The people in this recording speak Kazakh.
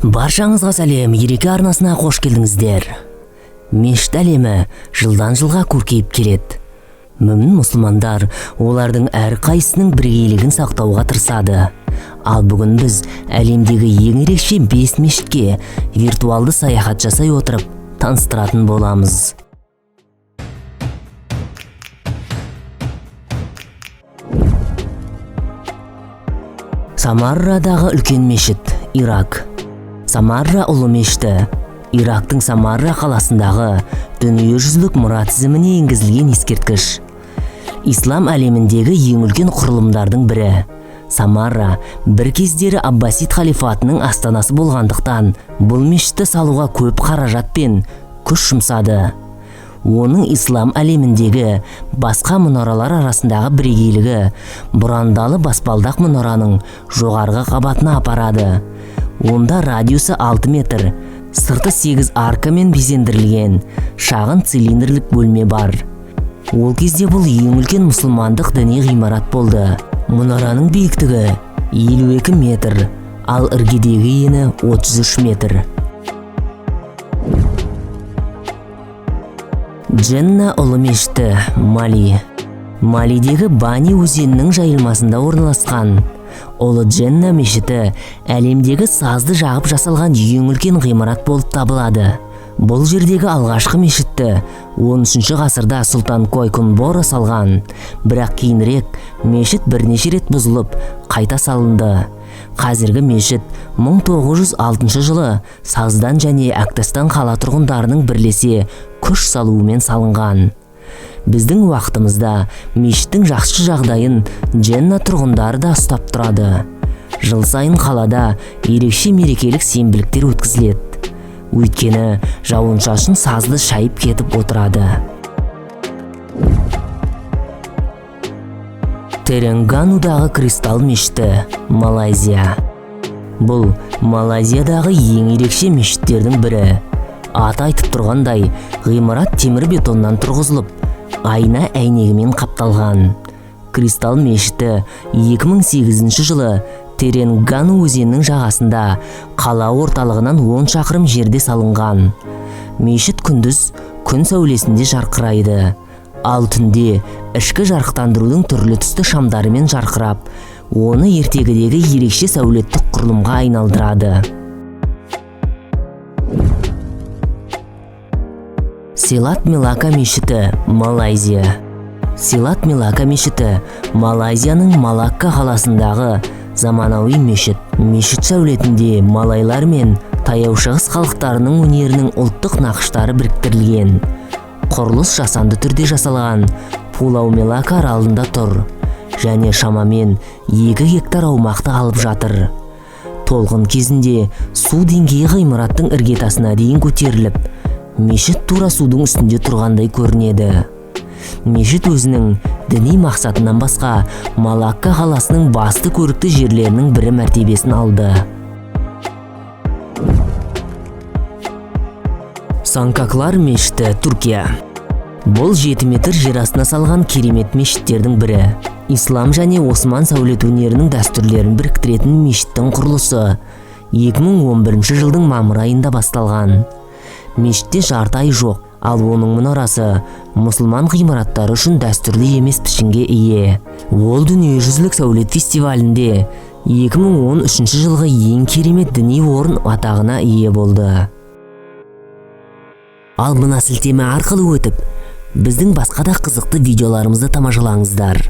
Баршаңызға сәлем, ереке арнасына қош келдіңіздер. Мешіт әлемі жылдан жылға көркейіп келеді. Мүмін мұсылмандар олардың әрқайсының бірегейлігін сақтауға тырысады. Ал бүгін біз әлемдегі ең ерекше 5 мешітке виртуалды саяхат жасай отырып таныстыратын боламыз. Самаррадағы үлкен мешіт, Ирак. Самарра ұлы мешіті Ирактың Самарра қаласындағы дүниежүзілік мұра тізіміне енгізілген ескерткіш. Ислам әлеміндегі ең үлкен құрылымдардың бірі. Самарра бір кездері Аббасид халифатының астанасы болғандықтан бұл мешітті салуға көп қаражат пен күш жұмсады. Оның ислам әлеміндегі басқа мұнаралар арасындағы бірегейлігі бұрандалы баспалдақ мұнараның жоғарғы қабатына апарады. Онда радиусы 6 метр, сырты 8 аркамен безендірілген шағын цилиндрлік бөлме бар. Ол кезде бұл ең үлкен мұсылмандық діни ғимарат болды. Мұнараның биіктігі 52 метр, ал іргедегі ені 33 метр. Дженна ұлы мешіті, Мали. Малидегі Бани өзенінің жайылмасында орналасқан. Ұлы Дженна мешіті әлемдегі сазды жағып жасалған ең үлкен ғимарат болып табылады. Бұл жердегі алғашқы мешітті 13 ғасырда Сұлтан Койкунборо салған, бірақ кейінірек мешіт бірнеше рет бұзылып, қайта салынды. Қазіргі мешіт 1906 жылы Саздан және Әктастан қала тұрғындарының бірлесе күш салуымен салынған. Біздің уақытымызда мешіттің жақсы жағдайын Дженна тұрғындары да ұстап тұрады. Жыл сайын қалада ерекше мерекелік сенбіліктер өткізіледі. Өйткені жауын-шашын сазды шайып кетіп отырады. Теренганудағы кристалл мешіті, Малайзия. Бұл Малайзиядағы ең ерекше мешіттердің бірі. Аты айтып тұрғандай, ғимарат темір бетоннан тұрғызылып, айна әйнегімен қапталған. Кристалл мешіті 2008 жылы Теренгану өзенінің жағасында қала орталығынан 10 шақырым жерде салынған. Мешіт күндіз күн сәулесінде жарқырайды, ал түнде ішкі жарықтандырудың түрлі түсті шамдарымен жарқырап, оны ертегідегі ерекше сәулеттік құрылымға айналдырады. Силат Мелака мешіті, Малайзия. Силат Мелака мешіті Малайзияның Малакка қаласындағы заманауи мешіт. Мешіт сәулетінде малайлар мен таяу шығыс халықтарының өнерінің ұлттық нақыштары біріктірілген. Құрылыс жасанды түрде жасалған Пулау Мелака аралында тұр және шамамен 2 гектар аумақты алып жатыр. Толқын кезінде су деңгейі ғимараттың іргетасына дейін көтеріліп, мешіт тура судың үстінде тұрғандай көрінеді. Мешіт өзінің діни мақсатынан басқа Малакка қаласының басты көрікті жерлерінің бірі мәртебесін алды. Санкаклар мешіті, Түркия. Бұл 7 метр жер астына салған керемет мешіттердің бірі. Ислам және Осман сәулет өнерінің дәстүрлерін біріктіретін мешіттің құрылысы 2011 жылдың мамыр айында басталған. Мешітте жарты ай жоқ, ал оның мұнарасы мұсылман ғимараттары үшін дәстүрлі емес пішінге ие. Ол дүниежүзілік сәулет фестивалінде 2013 жылғы ең керемет діни орын атағына ие болды. Ал мына сілтеме арқылы өтіп, біздің басқа да қызықты видеоларымызды тамашалаңыздар.